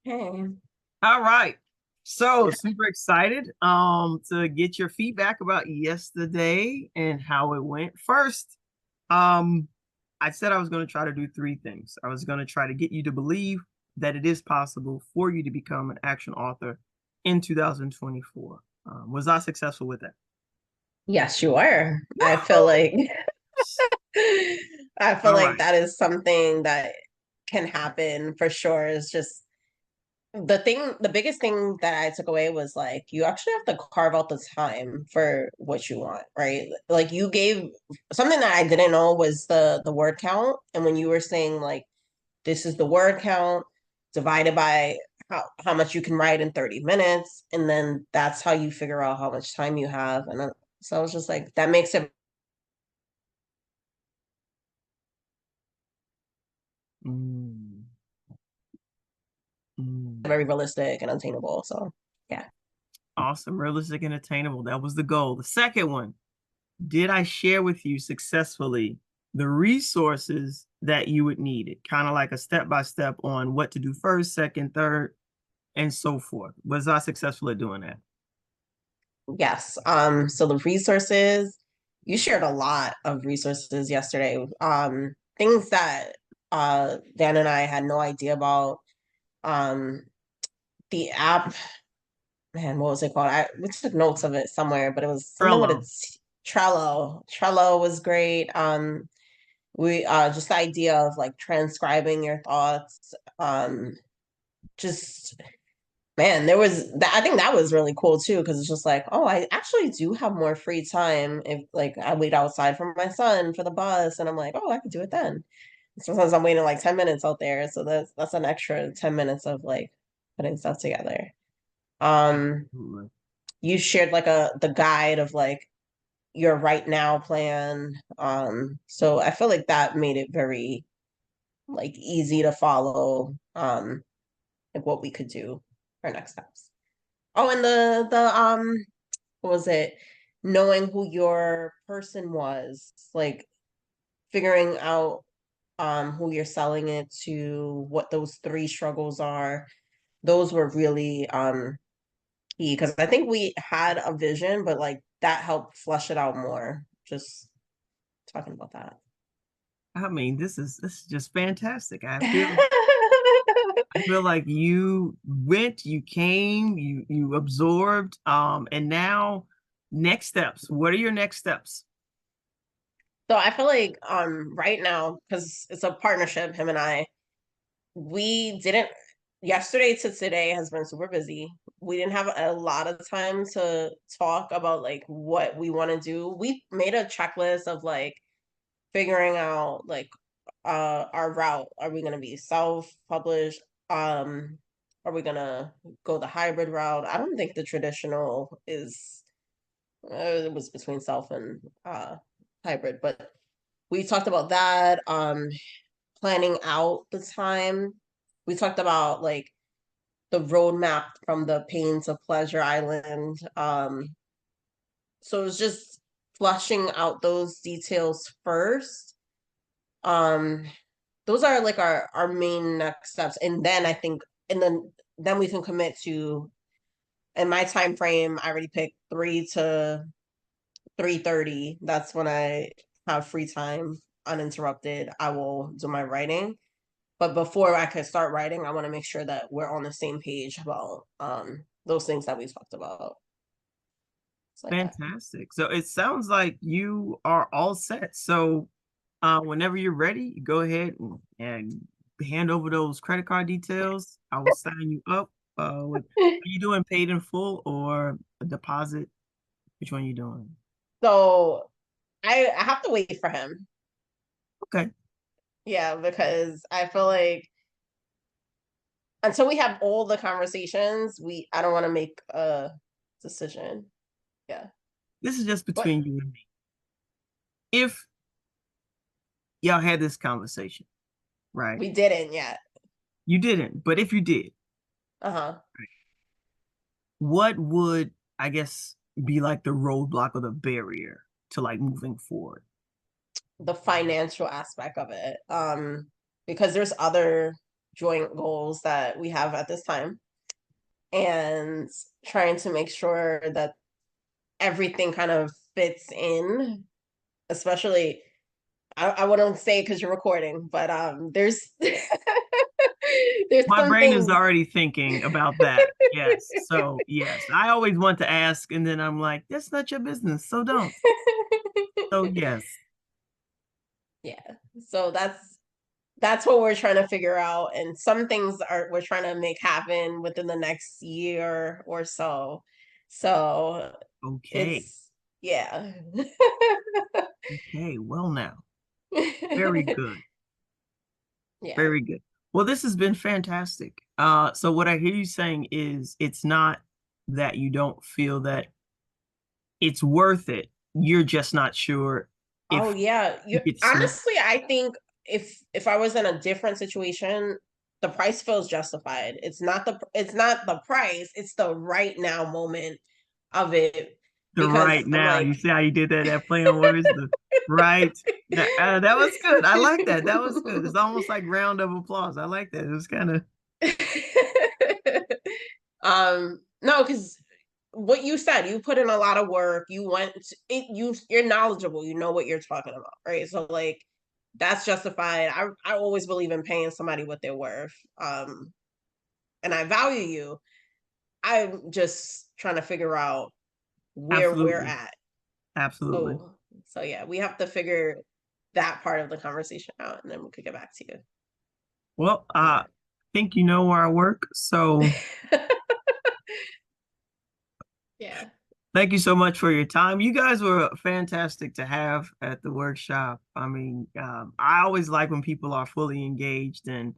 Okay. All right. So super excited to get your feedback about yesterday and how it went. First, um I said I was going to try to do three things. I was going to try to get you to believe that it is possible for you to become an action author in 2024. Was I successful with that? Yes, you are. I feel Woo! like I feel All like right. that is something that can happen for sure. It's just the biggest thing that I took away was like you actually have to carve out the time for what you want, right? Like you gave something that I didn't know was the word count. And when you were saying like this is the word count divided by how much you can write in 30 minutes, and then that's how you figure out how much time you have. And so I was just like, that makes it Mm, mm. very realistic and attainable. So yeah. Awesome, realistic and attainable. That was the goal. The second one, did I share with you successfully the resources that you would need? It kind of like a step by step on what to do first, second, third, and so forth. Was I successful at doing that? Yes. So the resources, you shared a lot of resources yesterday. Things that Dan and I had no idea about. Um, the app, man, what was it called? We took notes of it somewhere, but it was something with Trello. its Trello. Trello was great. We just the idea of like transcribing your thoughts. Just man, there was that. I think that was really cool too because it's just like, oh, I actually do have more free time if like I wait outside for my son for the bus, and I'm like, oh, I could do it then. Sometimes I'm waiting like 10 minutes out there, so that's an extra 10 minutes of like putting stuff together. Um, Absolutely. you shared like the guide of like your right now plan. So I feel like that made it very like easy to follow. Like what we could do for next steps. Oh, and the what was it? Knowing who your person was, like figuring out who you're selling it to, what those three struggles are. Those were really key because I think we had a vision, but like that helped flesh it out more. Just talking about that. I mean, this is just fantastic. I feel like you went, you came, you absorbed, and now next steps. What are your next steps? So I feel like right now, because it's a partnership, him and I, we didn't yesterday to today has been super busy. We didn't have a lot of time to talk about like what we want to do. We made a checklist of like figuring out like our route. Are we gonna be self-published? Are we gonna go the hybrid route? I don't think the traditional is it was between self and hybrid, but we talked about that. Planning out the time. We talked about like the roadmap from the pain to pleasure island. So it was just fleshing out those details first. Um, those are like our main next steps, and then I think, and then we can commit to. In my time frame, I already picked 3 to 3:30. That's when I have free time uninterrupted. I will do my writing. But before I can start writing, I want to make sure that we're on the same page about those things that we talked about. It's like that. Fantastic. So it sounds like you are all set. So whenever you're ready, go ahead and hand over those credit card details. I will sign you up. Are you doing paid in full or a deposit? Which one are you doing? So I have to wait for him. Okay. Yeah, because I feel like until we have all the conversations, I don't want to make a decision. Yeah. This is just But between you and me. If y'all had this conversation, right? we didn't yet. You didn't, but if you did, Uh-huh. what would, I guess, be like the roadblock or the barrier to like moving forward? The financial aspect of it. Because there's other joint goals that we have at this time, and trying to make sure that everything kind of fits in, especially I wouldn't say because you're recording, but there's there's My some brain is things. already thinking about that. Yes. So yes, I always want to ask, and then I'm like, that's not your business, so don't. So yes. Yeah. So that's what we're trying to figure out. And some things are we're trying to make happen within the next year or so. So Okay. it's yeah. Okay. Well now. Very good. Yeah. Very good. Well, this has been fantastic. So what I hear you saying is it's not that you don't feel that it's worth it. You're just not sure Oh yeah. You if it's honestly, I think if I was in a different situation, the price feels justified. It's not the price, it's the right now moment of it the right because I'm now. like You see how you did that? That play on words, the right. That was good. I like that. That was good. It's almost like round of applause. I like that. It was kind of no, because what you said, you put in a lot of work. You're knowledgeable. You know what you're talking about, right? So like that's justified. I always believe in paying somebody what they're worth. And I value you. I'm just trying to figure out where we're absolutely, at. absolutely. So yeah, we have to figure that part of the conversation out, and then we could get back to you. Well, I think you know where I work, so Yeah. Yeah. thank you so much for your time. You guys were fantastic to have at the workshop. I mean, I always like when people are fully engaged and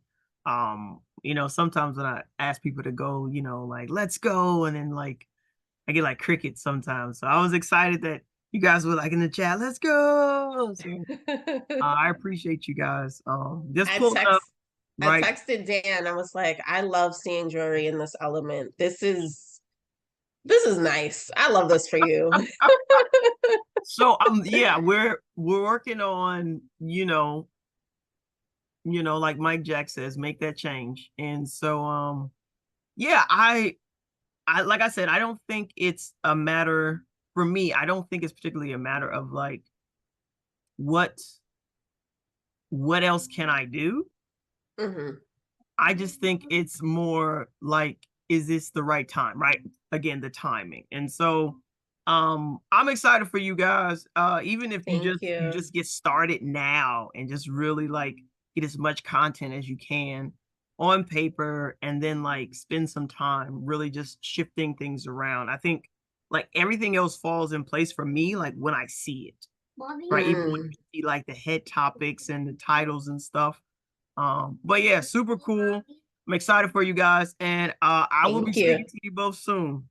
sometimes when I ask people to go, like, let's go, and then like I get like crickets sometimes. So I was excited that you guys were like in the chat, let's go. So I appreciate you guys. Just I pulling up, text I right? texted Dan. I was like, I love seeing Jory in this element. This is nice. I love this for you. So yeah, we're working on, like Mike Jack says, make that change. And so yeah, I like I said, I don't think it's a matter for me, I don't think it's particularly a matter of like what else can I do? Hmm. I just think it's more like, is this the right time? Right. Again, the timing. And so I'm excited for you guys. Even if Thank you you. just get started now and just really like get as much content as you can on paper and then like spend some time really just shifting things around. I think like everything else falls in place for me, like when I see it. Right. Even when Mm, you see like the head topics and the titles and stuff, but yeah, super cool. I'm excited for you guys, and I will be thank you. speaking to you both soon.